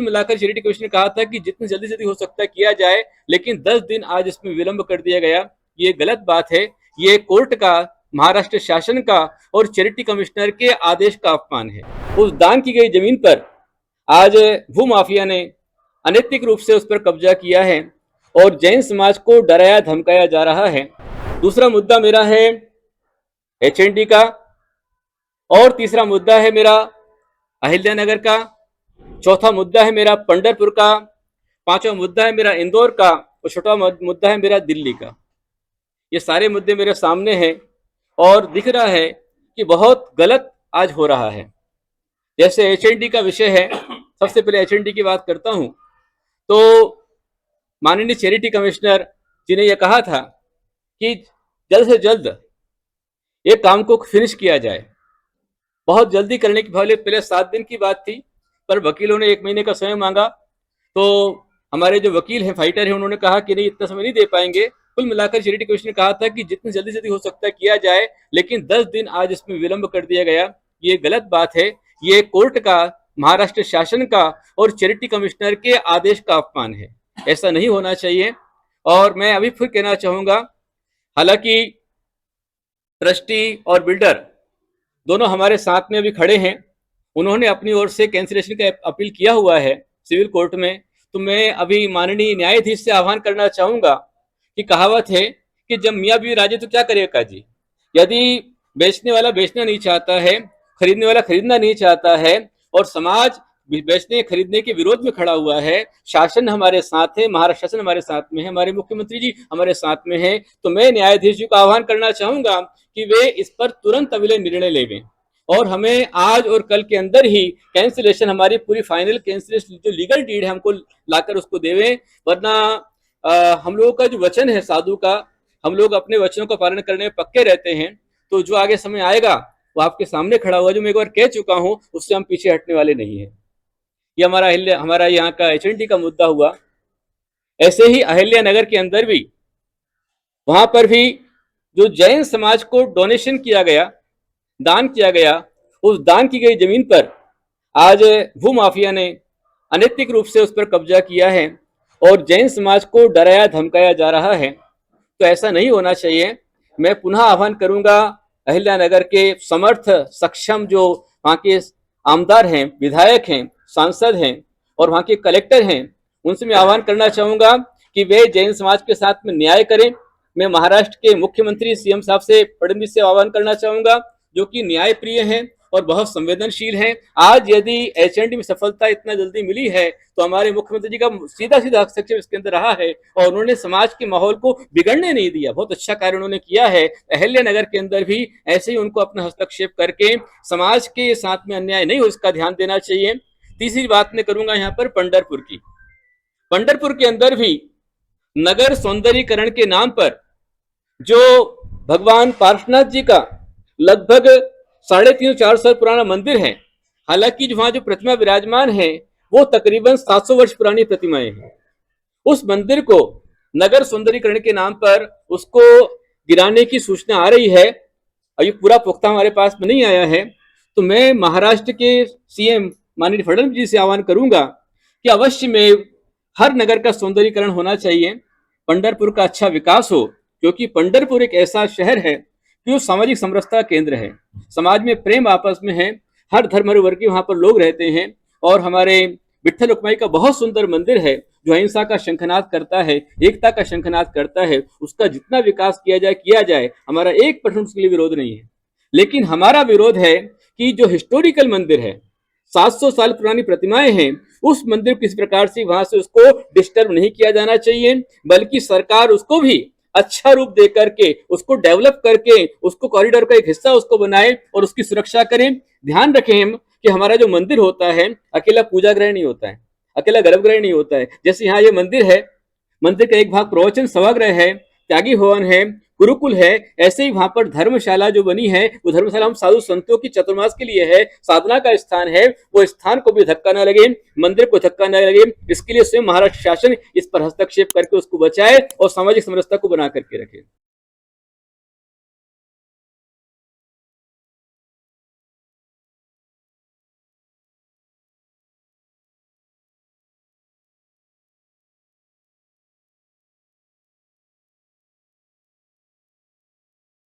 कुल मिलाकर charity commission ने कहा था कि जितनी जल्दी जल्दी हो सकता है किया जाए, लेकिन 10 दिन आज इसमें विलंब कर दिया गया। ये गलत बात है। ये कोर्ट का, महाराष्ट्र शासन का और चैरिटी कमिश्नर के आदेश का अपमान है। उस दान की गई जमीन पर आज भू माफिया ने अनैतिक रूप से उस पर कब्जा किया है और जैन समाज को डराया धमकाया जा रहा है। दूसरा मुद्दा मेरा है एचएनडी का, और तीसरा मुद्दा है मेरा अहिल्यानगर का, चौथा मुद्दा है मेरा पंढरपुर का, पांचवा मुद्दा है मेरा इंदौर का और छठवां मुद्दा है मेरा दिल्ली का। ये सारे मुद्दे मेरे सामने हैं और दिख रहा है कि बहुत गलत आज हो रहा है। जैसे एचएनडी का विषय है, सबसे पहले एचएनडी की बात करता हूं। तो माननीय चैरिटी कमिश्नर जी ने यह कहा था कि जल्द से जल्द ये काम को फिनिश किया जाए। बहुत जल्दी करने की पहले 7 दिन की बात थी, पर वकीलों ने 1 महीने का समय मांगा। तो हमारे जो वकील हैं, फाइटर हैं, उन्होंने कहा कि नहीं, इतना समय नहीं दे पाएंगे। कुल मिलाकर चैरिटी कमीशन ने कहा था कि जितनी जल्दी जल्दी हो सकता है किया जाए, लेकिन 10 दिन आज इसमें विलंब कर दिया गया। ये गलत बात है। ये कोर्ट का, महाराष्ट्र शासन का और चैरिटी कमिश्नर के आदेश का अपमान है। ऐसा नहीं होना चाहिए। और मैं अभी फिर कहना चाहूंगा, हालांकि ट्रस्टी और बिल्डर दोनों हमारे साथ में अभी खड़े हैं, उन्होंने अपनी ओर से कैंसिलेशन का अपील किया हुआ है सिविल कोर्ट में। तो मैं अभी माननीय न्यायाधीश से आह्वान करना चाहूंगा कि कहावत है कि जब मियाँ बीवी राजी तो क्या करेगा काजी। यदि बेचने वाला बेचना नहीं चाहता है, खरीदने वाला खरीदना नहीं चाहता है और समाज बेचने खरीदने के विरोध में खड़ा हुआ है, शासन हमारे साथ है, महाराष्ट्र शासन हमारे साथ में है, हमारे मुख्यमंत्री जी हमारे साथ में है, तो मैं न्यायाधीश जी को आह्वान करना चाहूंगा कि वे इस पर तुरंत अविलंब निर्णय लेवें और हमें आज और कल के अंदर ही कैंसिलेशन, हमारी पूरी फाइनल कैंसिलेशन जो लीगल डीड है, हमको लाकर उसको देवें। वरना हम लोगों का जो वचन है साधु का, हम लोग अपने वचनों का पालन करने में पक्के रहते हैं। तो जो आगे समय आएगा वो आपके सामने खड़ा हुआ, जो मैं एक बार कह चुका हूं, उससे हम पीछे हटने वाले नहीं है। ये हमारा यहाँ का एचएनडी का मुद्दा हुआ। ऐसे ही अहिल्यानगर के अंदर भी, वहां पर भी जो जैन समाज को डोनेशन किया गया, दान किया गया, उस दान की गई जमीन पर आज भू माफिया ने अनैतिक रूप से उस पर कब्जा किया है और जैन समाज को डराया धमकाया जा रहा है। तो ऐसा नहीं होना चाहिए। मैं पुनः आह्वान करूंगा अहिल्यानगर के समर्थ, सक्षम जो वहां के आमदार हैं, विधायक हैं, सांसद हैं और वहां के कलेक्टर हैं, उनसे मैं आह्वान करना चाहूंगा कि वे जैन समाज के साथ में न्याय करें। मैं महाराष्ट्र के मुख्यमंत्री सीएम साहब से, फडणवीस से आह्वान करना चाहूंगा, जो कि न्याय प्रिय हैं और बहुत संवेदनशील हैं। आज यदि एचएनडी में सफलता इतना जल्दी मिली है तो हमारे मुख्यमंत्री जी का सीधा सीधा हस्तक्षेप इसके अंदर रहा है और उन्होंने समाज के माहौल को बिगड़ने नहीं दिया। बहुत अच्छा कार्य उन्होंने किया है। अहिल्यानगर के अंदर भी ऐसे ही उनको अपना हस्तक्षेप करके समाज के साथ में अन्याय नहीं हो, इसका ध्यान देना चाहिए। तीसरी बात मैं करूंगा यहाँ पर पंढरपुर की। पंढरपुर के अंदर भी नगर सौंदर्यीकरण के नाम पर जो भगवान पार्श्वनाथ जी का लगभग 350-4 साल पुराना मंदिर है, हालांकि वहां जो प्रतिमा विराजमान है वो तकरीबन 700 वर्ष पुरानी प्रतिमाएं हैं। उस मंदिर को नगर सौंदर्यीकरण के नाम पर उसको गिराने की सूचना आ रही है। अभी पूरा पुख्ता हमारे पास में नहीं आया है। तो मैं महाराष्ट्र के सीएम माननीय फडणवीस जी से आह्वान करूंगा कि अवश्य में हर नगर का सौंदर्यीकरण होना चाहिए, पंढरपुर का अच्छा विकास हो, क्योंकि पंढरपुर एक ऐसा शहर है कि वो सामाजिक समरसता का केंद्र है। समाज में प्रेम आपस में है, हर धर्म हर वर्ग के वहां पर लोग रहते हैं और हमारे विठ्ठल रुक्माई का बहुत सुंदर मंदिर है जो अहिंसा का शंखनाद करता है, एकता का शंखनाद करता है। उसका जितना विकास किया जाए, हमारा 1% उसके लिए विरोध नहीं है। लेकिन हमारा विरोध है कि जो हिस्टोरिकल मंदिर है, 700 साल पुरानी प्रतिमाएं हैं, उस मंदिर को किस प्रकार से वहां से उसको डिस्टर्ब नहीं किया जाना चाहिए, बल्कि सरकार उसको भी अच्छा रूप दे करके, उसको डेवलप करके, उसको कॉरिडोर का एक हिस्सा उसको बनाए और उसकी सुरक्षा करें। ध्यान रखें हम कि हमारा जो मंदिर होता है अकेला पूजा गृह नहीं होता है, अकेला गर्भगृह नहीं होता है। जैसे यहाँ ये मंदिर है, मंदिर का एक भाग प्रवचन सभागृह है, त्यागी भवन है, गुरुकुल है। ऐसे ही वहां पर धर्मशाला जो बनी है, वो धर्मशाला हम साधु संतों की चतुर्मास के लिए है, साधना का स्थान है। वो स्थान को भी धक्का न लगे, मंदिर को धक्का न लगे, इसके लिए स्वयं महाराष्ट्र शासन इस पर हस्तक्षेप करके उसको बचाए और सामाजिक समरसता को बना करके रखे।